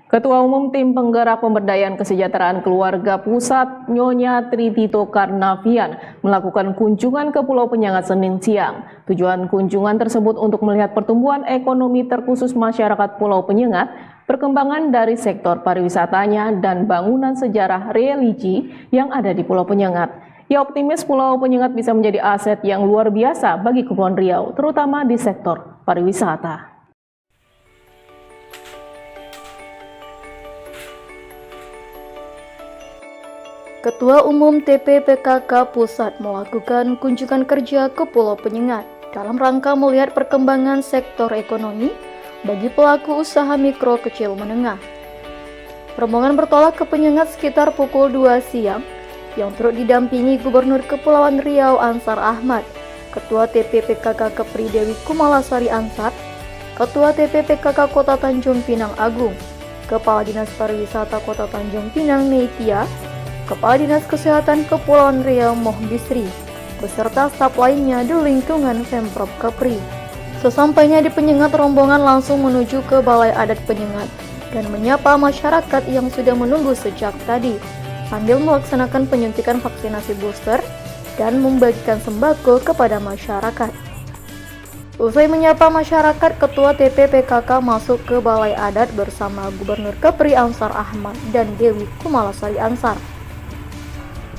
Ketua Umum Tim Penggerak Pemberdayaan Kesejahteraan Keluarga Pusat, Nyonya Tritito Karnavian, melakukan kunjungan ke Pulau Penyengat Senin siang. Tujuan kunjungan tersebut untuk melihat pertumbuhan ekonomi terkhusus masyarakat Pulau Penyengat, perkembangan dari sektor pariwisatanya, dan bangunan sejarah religi yang ada di Pulau Penyengat. Ia optimis Pulau Penyengat bisa menjadi aset yang luar biasa bagi Kepulauan Riau, terutama di sektor pariwisata. Ketua Umum TPPKK Pusat melakukan kunjungan kerja ke Pulau Penyengat dalam rangka melihat perkembangan sektor ekonomi bagi pelaku usaha mikro kecil menengah. Rombongan bertolak ke Penyengat sekitar pukul 2 siang yang turut didampingi Gubernur Kepulauan Riau Ansar Ahmad, Ketua TPPKK Kepri Dewi Kumalasari Ansar, Ketua TPPKK Kota Tanjung Pinang Agung, Kepala Dinas Pariwisata Kota Tanjung Pinang Neitia, Kepala Dinas Kesehatan Kepulauan Riau Moh Bisri, beserta staf lainnya di lingkungan Pemprov Kepri. Sesampainya di Penyengat, rombongan langsung menuju ke Balai Adat Penyengat dan menyapa masyarakat yang sudah menunggu sejak tadi, sambil melaksanakan penyuntikan vaksinasi booster dan membagikan sembako kepada masyarakat. Usai menyapa masyarakat, Ketua TPPKK masuk ke Balai Adat bersama Gubernur Kepri Ansar Ahmad dan Dewi Kumalasari Ansar.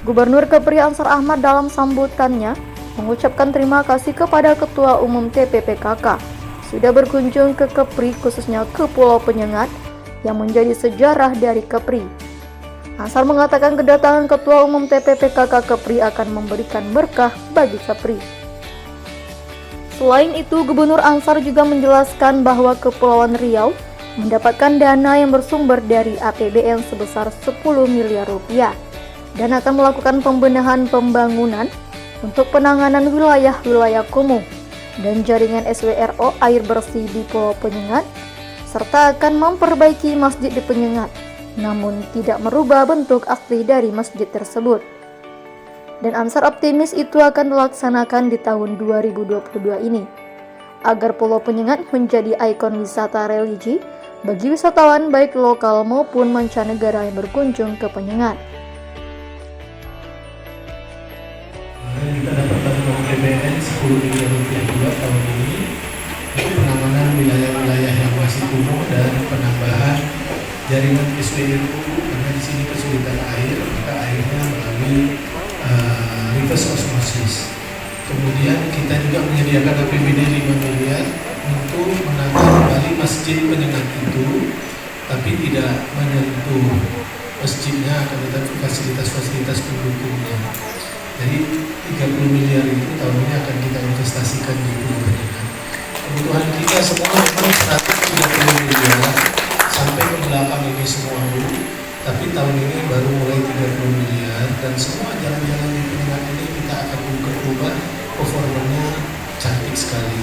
Gubernur Kepri Ansar Ahmad dalam sambutannya mengucapkan terima kasih kepada Ketua Umum TPPKK sudah berkunjung ke Kepri, khususnya ke Pulau Penyengat yang menjadi sejarah dari Kepri. Ansar mengatakan kedatangan Ketua Umum TPPKK Kepri akan memberikan berkah bagi Kepri. Selain itu, Gubernur Ansar juga menjelaskan bahwa Kepulauan Riau mendapatkan dana yang bersumber dari APBN sebesar 10 miliar rupiah dan akan melakukan pembenahan pembangunan untuk penanganan wilayah-wilayah kumuh dan jaringan SWRO air bersih di Pulau Penyengat, serta akan memperbaiki masjid di Penyengat, namun tidak merubah bentuk asli dari masjid tersebut. Dan Ansar optimis itu akan dilaksanakan di tahun 2022 ini, agar Pulau Penyengat menjadi ikon wisata religi bagi wisatawan baik lokal maupun mancanegara yang berkunjung ke Penyengat. Kita dapat bantuan APBN 10 miliar rupiah juga tahun ini untuk penanganan wilayah-wilayah yang masih kumuh dan penambahan jaringan SWRO, karena di sini kesulitan air, maka airnya melalui reverse osmosis. Kemudian kita juga menyediakan APBD 5 miliar untuk menata kembali masjid Penyengat itu, tapi tidak menyentuh masjidnya, akan tetapi fasilitas-fasilitas pendukungnya. Jadi 30 miliar itu tahun ini akan kita investasikan di Pulau Penyengat. Kebutuhan kita semua memang 130 miliar sampai ke belakang ini semua dulu, tapi tahun ini baru mulai 30 miliar dan semua jalan-jalan di Penyengat ini kita akan ubah performanya cantik sekali.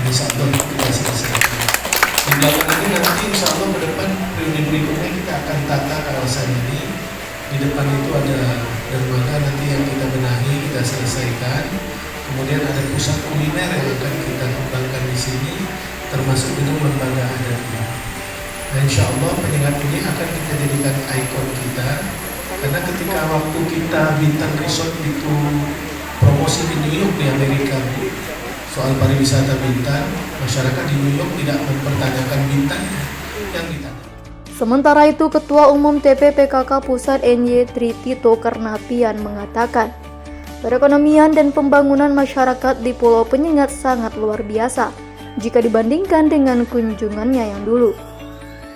Insya Allah kita selesaikan. Di belakang ini nanti insya Allah ke depan periode berikutnya kita akan tata kawasan ini. Di depan itu ada dermaga nanti yang kita benahi, kita selesaikan. Kemudian ada pusat kuliner yang akan kita kembangkan di sini, termasuk gedung lembaga adatnya. Nah, insya Allah Penyengat ini akan kita jadikan ikon kita, karena ketika waktu kita Bintang Resort itu promosi di New York di Amerika, soal pariwisata Bintan, masyarakat di New York tidak mempertanyakan Bintan yang ditanya. Sementara itu, Ketua Umum TPPKK Pusat NY Tritito Karnavian mengatakan, perekonomian dan pembangunan masyarakat di Pulau Penyengat sangat luar biasa jika dibandingkan dengan kunjungannya yang dulu.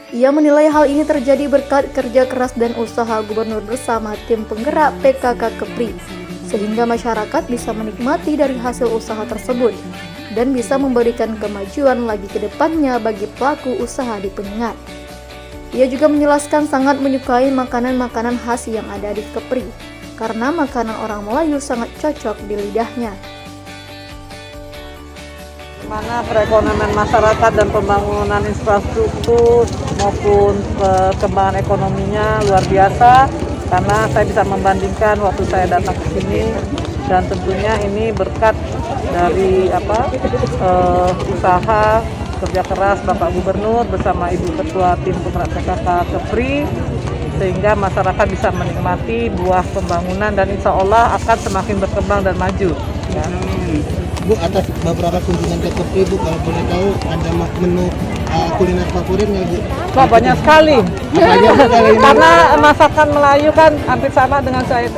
Ia menilai hal ini terjadi berkat kerja keras dan usaha Gubernur bersama tim penggerak PKK Kepri, sehingga masyarakat bisa menikmati dari hasil usaha tersebut dan bisa memberikan kemajuan lagi ke depannya bagi pelaku usaha di Penyengat. Ia juga menjelaskan sangat menyukai makanan-makanan khas yang ada di Kepri, karena makanan orang Melayu sangat cocok di lidahnya. Mana perekonomian masyarakat dan pembangunan infrastruktur maupun perkembangan ekonominya luar biasa, karena saya bisa membandingkan waktu saya datang ke sini, dan tentunya ini berkat dari usaha kerja keras Bapak Gubernur bersama Ibu Ketua Tim Penggerak PKK Kepri, sehingga masyarakat bisa menikmati buah pembangunan dan insya Allah akan semakin berkembang dan maju. Ya. Bu, atas beberapa kunjungan ke Kepri, Bu, kalau boleh tahu ada menu kuliner favorit nggak, Bu? Wah, banyak sekali. Karena masakan Melayu kan hampir sama dengan saya.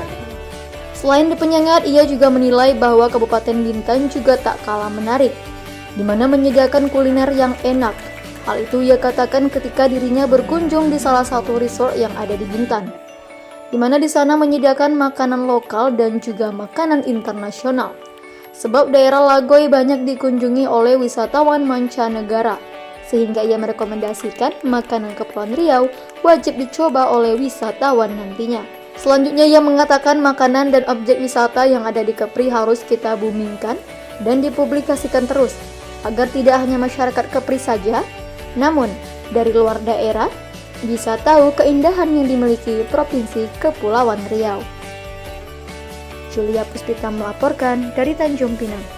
Selain di penyengat, ia juga menilai bahwa Kabupaten Bintan juga tak kalah menarik, di mana menyediakan kuliner yang enak. Hal itu ia katakan ketika dirinya berkunjung di salah satu resort yang ada di Bintan, di mana di sana menyediakan makanan lokal dan juga makanan internasional. Sebab daerah Lagoy banyak dikunjungi oleh wisatawan mancanegara, sehingga ia merekomendasikan makanan Kepulauan Riau wajib dicoba oleh wisatawan nantinya. Selanjutnya ia mengatakan makanan dan objek wisata yang ada di Kepri harus kita boomingkan dan dipublikasikan terus, agar tidak hanya masyarakat Kepri saja, namun dari luar daerah bisa tahu keindahan yang dimiliki Provinsi Kepulauan Riau. Julia Puspita melaporkan dari Tanjung Pinang.